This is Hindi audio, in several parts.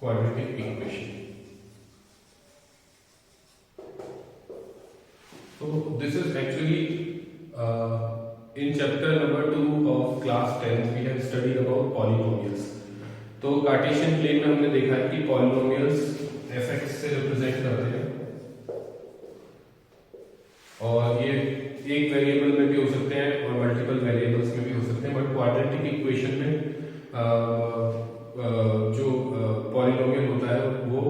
quadratic equation. So this is actually in chapter number 2 of class 10 we have studied about polynomials. तो कार्टेशियन प्लेन में हमने देखा है कि पॉलिनोमियल्स fx से रिप्रेजेंट करते हैं और ये एक वेरिएबल में भी हो सकते हैं और मल्टीपल वेरिएबल्स में भी हो सकते हैं, बट क्वाड्रेटिक इक्वेशन में जो पॉलिनोमियल होता है वो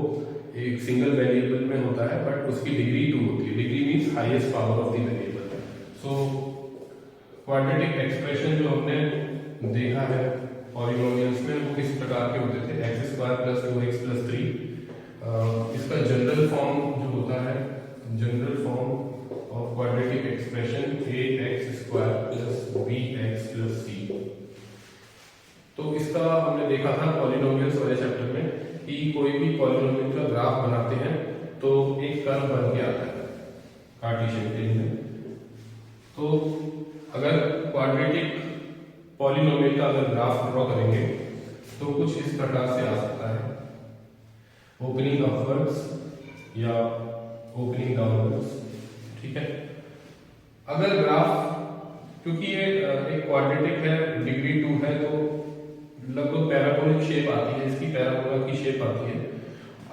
एक सिंगल वेरिएबल में होता है, बट उसकी डिग्री 2 होती है. Degree means highest power of the variable. So quadratic expression जो हमने देखा है पॉलिनोमियल्स में वो किस प्रकार के होते थे, x² + 2x + 3. इसका जनरल फॉर्म जो होता है, general form of quadratic expression ax² + bx + c. तो इसका हमने देखा था पॉलिनोमियल्स वाले चैप्टर में कि कोई भी पॉलिनोमियल का ग्राफ बनाते हैं तो एक कर्व बन के आता है कार्टेशियन प्लेन में. तो अगर क्वाड्रेटिक पॉलिनोमियल का अगर ग्राफ ड्रॉ करेंगे तो कुछ इस प्रकार से आ सकता है, ओपनिंग अपवर्ड्स या ओपनिंग डाउनवर्ड्स. ठीक है. अगर ग्राफ, क्योंकि ये एक क्वाड्रेटिक है, डिग्री 2 है, तो लगभग पैराबोलिक शेप आती है, इसकी पैराबोला की शेप आती है.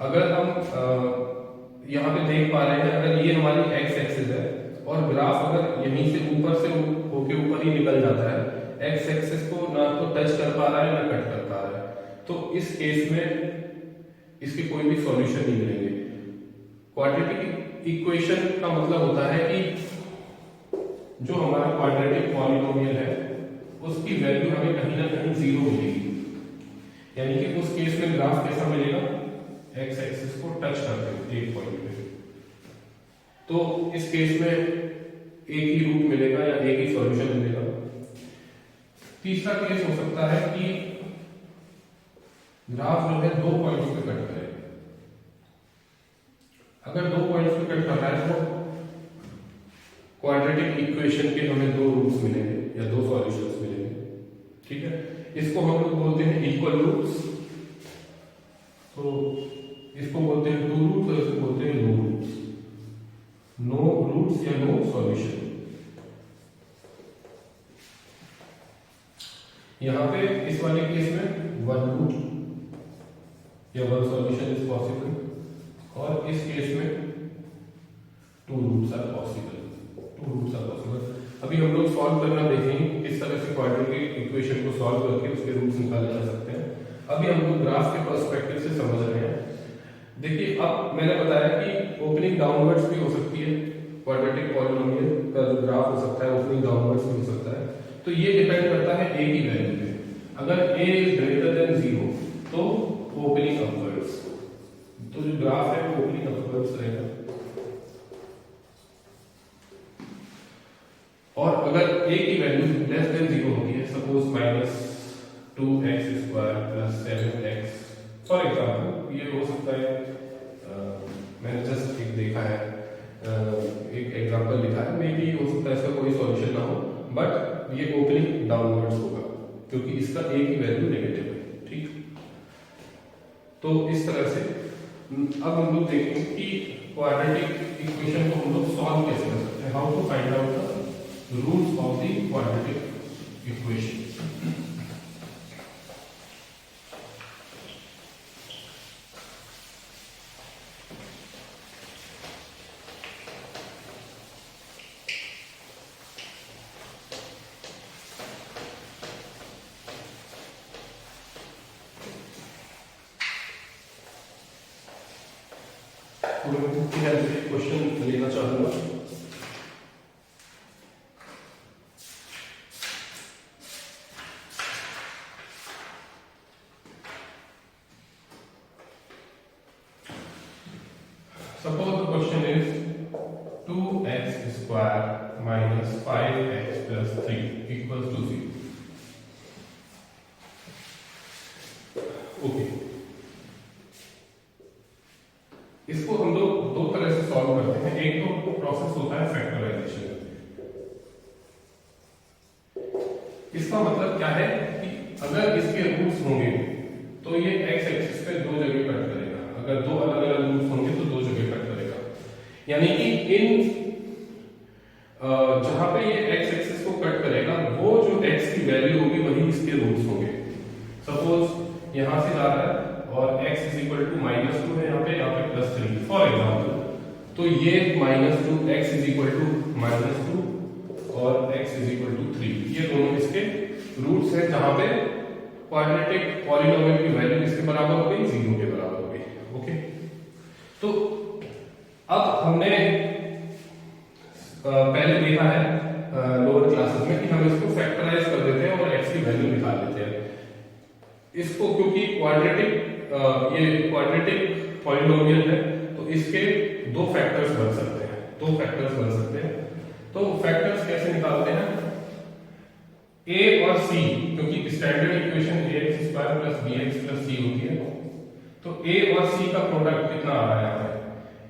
अगर हम यहाँ पे देख पा रहे हैं, अगर ये हमारी एक्स एक्सिस है और ग्राफ अगर यहीं से ऊपर से होके ऊपर ही निकल जाता है, एक्स एक्सिस को ना तो टच कर पा रहा है ना कट कर पा रहा है, तो इस केस में इसके कोई भी सॉल्यूशन नहीं मिलेंगे. क्वाड्रेटिक इक्वेशन का मतलब होता है कि जो हमारा क्वाड्रेटिक पॉलिनोमियल है उसकी वैल्यू हमें कहीं ना कहीं 0 मिलेगी. यानी कि उस केस में ग्राफ कैसा मिलेगा, एक्स एक्सिस को टच करते हुए एक पॉइंट पे. तो इस केस में एक ही रूट मिलेगा या एक ही सॉल्यूशन मिलेगा. तीसरा केस हो सकता है कि ग्राफ जो है 2 पॉइंट्स पे कट करे. अगर 2 पॉइंट्स पे कट कर रहा है तो क्वाड्रेटिक इक्वेशन के हमें 2 रूट्स मिलेंगे या 2 सॉल्यूशंस मिलेंगे. ठीक है. इसको हम लोग बोलते हैं इक्वल रूट्स. तो इसको बोलते हैं 2 रूट्स और इसको बोलते हैं नो रूट्स. नो रूट्स या नो सॉल्यूशन. यहां पे इस वाले केस में 1 रूट या 1 सॉल्यूशन इज पॉसिबल और इस केस में 2 रूट्स आर पॉसिबल. अभी हम लोग सॉल्व करना देखेंगे किस तरह से क्वाड्रेटिक इक्वेशन को सॉल्व करके उसके रूट्स निकाले जा सकते हैं. अभी हम लोग ग्राफ के पर्सपेक्टिव से समझ रहे हैं. देखिए, अब मैंने बताया कि ओपनिंग डाउनवर्ड्स भी हो सकती है. क्वाड्रेटिक पॉलिनोमियल का जो ग्राफ हो सकता है ओपनिंग डाउनवर्ड्स भी हो सकता है. तो ये डिपेंड करता है a की वैल्यू पे. अगर a इज ग्रेटर देन 0 तो ओपनिंग अपवर्ड्स. तो जो ग्राफ है वो ओपनिंग अपवर्ड्स रहेगा. और अगर a की वैल्यू लेस देन 0 होती है, suppose -2x² + 7x, for example ये हो सकता है, मैंने जस्ट एक देखा है, एक एग्जांपल लिखा है, मे बी हो सकता है इसका कोई सॉल्यूशन ना हो, बट ये ओपनिंग डाउनवर्ड्स होगा क्योंकि इसका a की वैल्यू नेगेटिव है. ठीक. तो इस तरह से अब हम लोग देखेंगे कि क्वाड्रेटिक इक्वेशन को हम लोग सॉल्व कैसे कर सकते हैं. How to find out the roots of the quadratic equation. तो मैं क्वेश्चन लेना चाहूंगा. Suppose the question is 2x² - 5x + 3 = 0. Okay. इसको हम लोग 2 तरह से सॉल्व करते हैं. एक तो प्रोसेस होता है फैक्टराइजेशन. इसका मतलब क्या है कि अगर इसके रूट्स होंगे तो ये x एक्सिस पे 2 जगह कट यहाँ से जा रहा है और x इज इक्वल टू -2 है यहाँ पे +3 फॉर एग्जाम्पल। तो ये -2 x इज इक्वल टू -2 और x इज इक्वल टू 3, ये दोनों इसके रूट्स हैं जहां पे क्वाड्रेटिक पॉलिनोमियल की वैल्यू इसके बराबर हो गई, 0 के बराबर हो गई। ओके, तो अब हमने पहले देखा है लोअर क्लासेस में कि हम इसको फैक्टराइज कर देते हैं और x की वैल्यू निकाल लेते हैं इसको, क्योंकि ये क्वाड्रेटिक पॉलिनोमियल है तो इसके दो फैक्टर्स बन सकते हैं। तो फैक्टर्स कैसे निकालते हैं? a और c, क्योंकि standard equation ax square plus bx plus c होती है, तो a और c का प्रोडक्ट कितना आ रहा है?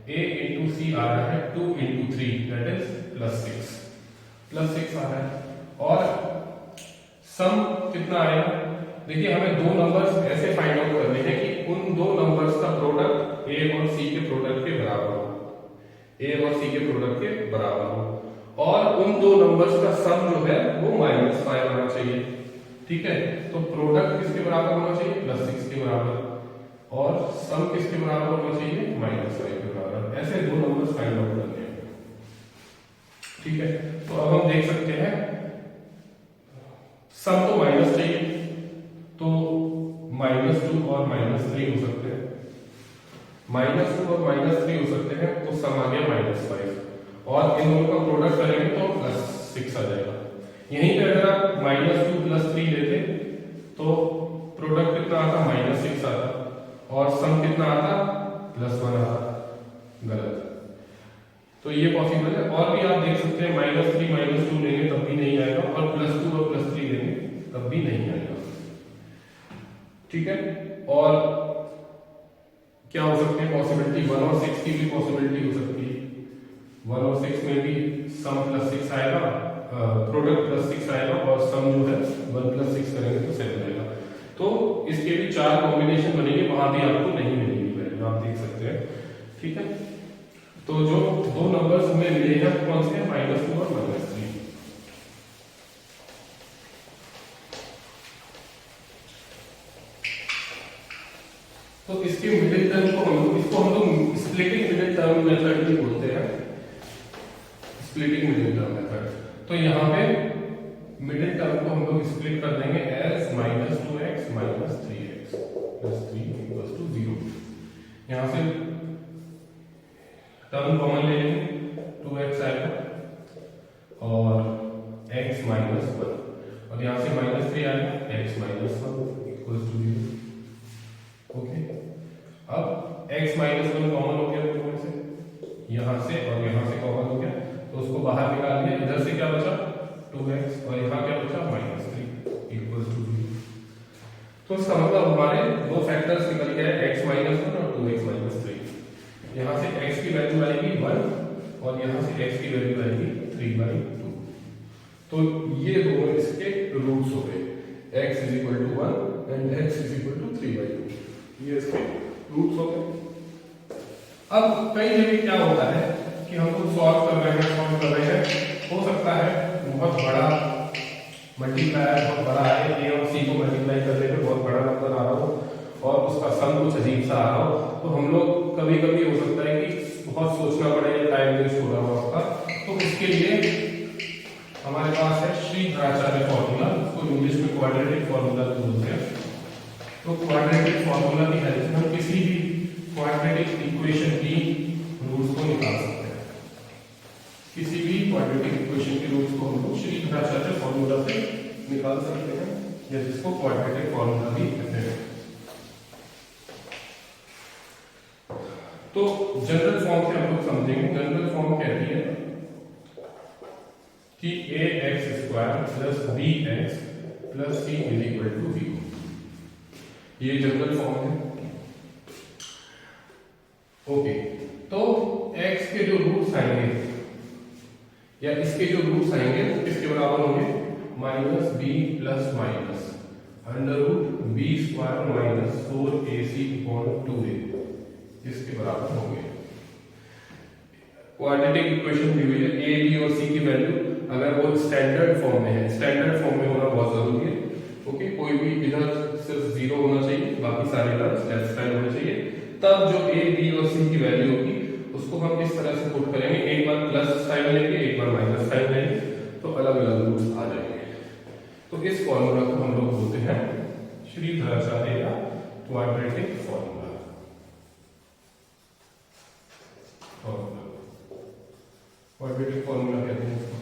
a इंटू c आ रहा है 2 इंटू 3 दैट इज +6 आ रहा है। और सम कितना आएगा? देखिए, हमें दो नंबर्स ऐसे फाइंड आउट करने हैं कि उन दो नंबर्स का प्रोडक्ट a और c के प्रोडक्ट के बराबर हो, और उन दो नंबर्स का सम जो है वो -5 आना चाहिए। ठीक है, तो प्रोडक्ट किसके बराबर होना चाहिए? +6 के बराबर, और सम किसके बराबर होना चाहिए? -5 के बराबर। ऐसे दो नंबर्स फाइंड आउट करने हैं। ठीक है, तो अब हम देख सकते हैं सम तो माइनस चाहिए, तो -2 और -3 हो सकते हैं, -2 और -3 हो सकते हैं, तो सम आ गया -5, और इन दोनों का प्रोडक्ट करेंगे तो +6 आ जाएगा। यहीं पे अगर आप -2 + 3 लेते तो प्रोडक्ट कितना आता? -6 आता, और सम कितना आता? +1 आता। गलत, तो ये पॉसिबल है। और भी आप देख सकते हैं -3 -2 लेंगे तब भी नहीं आएगा, और +2 और +3 लेंगे तब भी नहीं आएगा। ठीक है, और क्या हो सकते हैं पॉसिबिलिटी? 1 और 6 की भी पॉसिबिलिटी हो सकती है। 1 और 6 में भी सम +6 आएगा, प्रोडक्ट +6 आएगा, और सम जो है 1 + 6 करेंगे तो 7 आएगा। तो इसके भी 4 कॉम्बिनेशन बनेंगे, वहां भी आपको नहीं मिलेगी वैल्यू, आप देख सकते हैं। ठीक है, तो जो दो नंबर्स हमें मिले हैं कौन से हैं? -2 और -3। तो इसके मिडिल टर्म को हम लोग स्प्लिटिंग मिडिल टर्म मेथड भी बोलते हैं, स्प्लिटिंग मिडिल टर्म मेथड। तो यहाँ पे मिडिल टर्म को हम लोग स्प्लिट कर देंगे एज -2x - 3x + 3 = 0। यहाँ से टर्म कॉमन ले लेंगे, 2x आएगा और x - 1, और यहाँ से -3 आएगा, x - 1 = 0। ओके, अब x - 1 कॉमन हो गया दोनों से, यहाँ से और यहाँ से कॉमन हो गया, तो उसको बाहर निकाल दिया। इधर से क्या बचा? 2x, और यहाँ क्या बचा? -3 = 0। तो इसका मतलब हमारे दो फैक्टर्स निकल गए, x - 1 और 2x - 3। यहाँ से x की वैल्यू आएगी 1, और यहाँ से x की वैल्यू आएगी 3/2। तो ये दोनों इसके रूट्स हो गए, x = 1 एंड x = 3/2, ये इसके रूट्स हो गए। अब कई जगह क्या होता है कि हम लोग सॉल्व कर रहे हैं, हो सकता है बहुत बड़ा मल्टीप्लायर बहुत बड़ा है, a और c को मल्टीप्लाई करने पे बहुत बड़ा नंबर आ रहा हो और उसका सम कुछ अजीब सा आ रहा हो, तो हम लोग कभी कभी हो सकता है कि बहुत सोचना पड़े, टाइम वेस्ट हो रहा हो आपका। तो इसके लिए हमारे पास है श्रीधराचार्य फॉर्मूला, उसको इंग्लिश में क्वाड्रेटिक फॉर्मूला बोलते हैं। तो क्वाड्रेटिक फॉर्मूला की हेल्प से हम किसी भी क्वाड्रेटिक इक्वेशन की रूट्स को निकाल सकते हैं। किसी भी क्वाड्रेटिक इक्वेशन के रूट्स को हम लोग श्रीधराचार्य फॉर्मूला से निकाल सकते हैं, या जिसको क्वाड्रेटिक फॉर्मूला भी कहते हैं। तो जनरल फॉर्म से हम लोग समझेंगे। जनरल फॉर्म कहती है कि ax² + bx + c = 0। ये जनरल फॉर्म है। ओके, तो x के जो रूट्स आएंगे या इसके जो रूट्स आएंगे वो किसके बराबर होंगे? -b + √b² - 4ac/2a इसके बराबर होंगे। क्वाड्रेटिक इक्वेशन दी हुई है, a, b और c की वैल्यू अगर वो स्टैंडर्ड फॉर्म में है, स्टैंडर्ड फॉर्म में होना बहुत जरूरी है। ओके, कोई भी इधर सिर्फ 0 होना चाहिए, बाकी सारे टर्म्स लेफ्ट साइड होने चाहिए। तब जो ए बी और सी की वैल्यू होगी उसको हम इस तरह से पुट करेंगे, एक बार प्लस साइन लेंगे, एक बार माइनस साइन लेंगे, तो अलग अलग रूट्स आ जाएंगे। तो इस फॉर्मूला को हम लोग बोलते हैं श्रीधराचार्य का क्वाड्रेटिक फॉर्मूला। क्वाड्रेटिक फॉर्मूला कहते हैं इसको।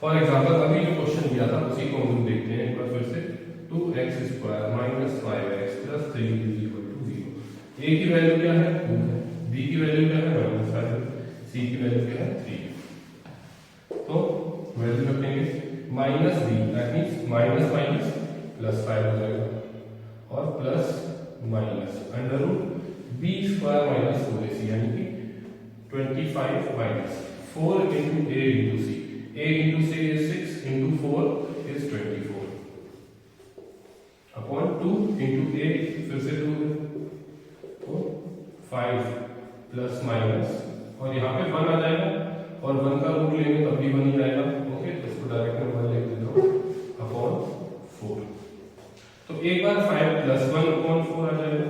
फॉर एग्जांपल अभी जो क्वेश्चन दिया था उसी को हम देखते हैं एक बार फिर से। 2x² - 5x + 3 = 0। a की वैल्यू क्या है 2 है, b की वैल्यू क्या है -5 है, c की वैल्यू क्या है 3 है। तो वैल्यू रखेंगे -b, that means minus minus plus 5 हो जाएगा, और प्लस माइनस √b² - 4ac यानी कि 25 minus 4 into a into c. a into c is 6 into 4 is 24 upon 2 into a फिर से 2 है तो 5 प्लस माइनस, और यहाँ पे 1 आ जाएगा और 1 का रूट लेंगे तब भी 1 ही आएगा। ओके, तो इसको डायरेक्ट में 1 लिख देता हूँ अपॉन 4। तो एक बार 5 प्लस 1 अपॉन 4 आ जाएगा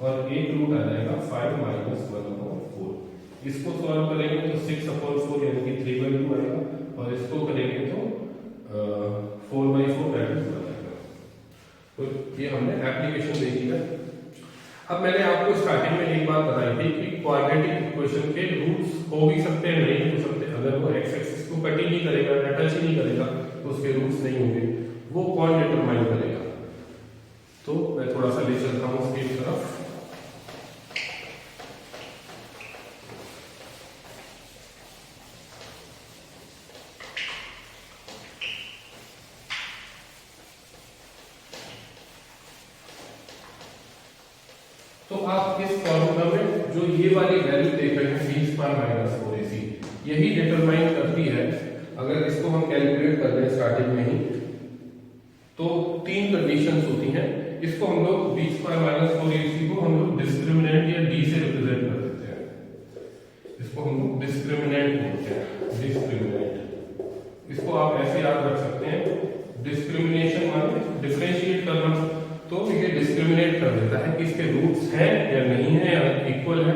और एक रूट आ जाएगा 5 माइनस 1 अपॉन 4। इसको सॉल्व करेंगे तो 6/4 यानी कि 3/2 आएगा, और इसको करेंगे तो 4/4 दैट इज 1 आएगा। तो ये हमने एप्लीकेशन देखी है। अब मैंने आपको स्टार्टिंग में एक बात बताई थी कि क्वाड्रेटिक इक्वेशन के रूट्स हो भी सकते हैं, नहीं हो सकते। अगर वो एक्स एक्सिस को कट ही नहीं करेगा, टच ही नहीं करेगा, तो उसके रूट्स नहीं होंगे। वो कौन डिटरमाइन करेगा? तो मैं थोड़ा सा ले चलता हूँ उसकी तरफ। तो आप इस फॉर्मूला में जो ये वाली वैल्यू देख रहे हैं b² - 4ac, यही डिटरमाइन करती है। अगर इसको हम कैलकुलेट कर रहे हैं स्टार्टिंग में ही, तो 3 कंडीशंस होती हैं। इसको हम लोग b² - 4ac को हम लोग डिस्क्रिमिनेंट या d से रिप्रेजेंट कर देते हैं। इसको हम लोग डिस्क्रिमिनेंट बोलते हैं, डिस्क्रिमिनेंट। इसको आप ऐसे याद रख सकते हैं, डिस्क्रिमिनेशन माने डिफरेंशिएट करना। तो ये डिस्क्रिमिनेट कर देता है कि इसके रूट्स हैं या नहीं है, या इक्वल है,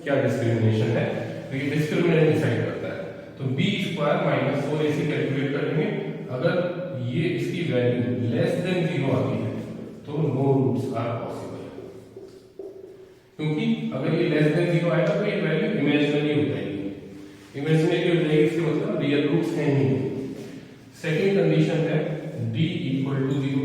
क्या डिस्क्रिमिनेशन है, तो ये डिस्क्रिमिनेंट डिसाइड करता है। तो b² - 4ac कैलकुलेट करेंगे। अगर ये इसकी वैल्यू लेस देन 0 आती है तो नो रूट्स आर पॉसिबल, क्योंकि अगर ये लेस देन 0 आएगा तो ये वैल्यू इमेजिनरी हो जाएगी। इमेजिनरी हो जाएगी इसका मतलब रियल रूट्स हैं ही नहीं। सेकेंड कंडीशन है d = 0।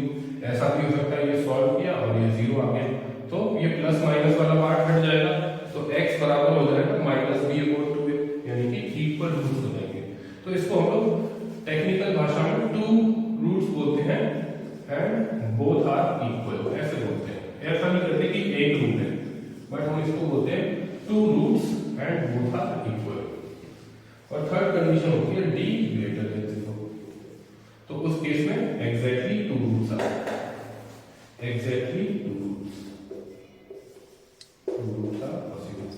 ऐसा भी हो सकता है ये सॉल्व किया और ये 0 आ गया, तो ये प्लस माइनस वाला पार्ट हट जाएगा, तो x बराबर हो जाएगा -b/2a, यानी कि इक्वल रूट्स हो जाएंगे। तो इसको हम लोग टेक्निकल भाषा में 2 रूट्स बोलते हैं एंड बोथ आर इक्वल, ऐसे बोलते हैं। ऐसा नहीं कहते कि एक रूट है, बट हम इसको बोलते हैं 2 roots and both are equal. और थर्ड कंडीशन होती है d > 0, तो उस केस में एग्जैक्टली 2 रूट्स आते हैं, एग्जैक्टली 2 रूट्स आर पॉसिबल।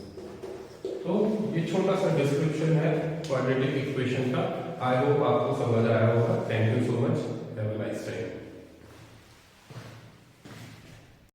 तो ये छोटा सा डिस्क्रिप्शन है क्वाड्रेटिक इक्वेशन का। आई होप आपको समझ आया होगा। Thank you so much.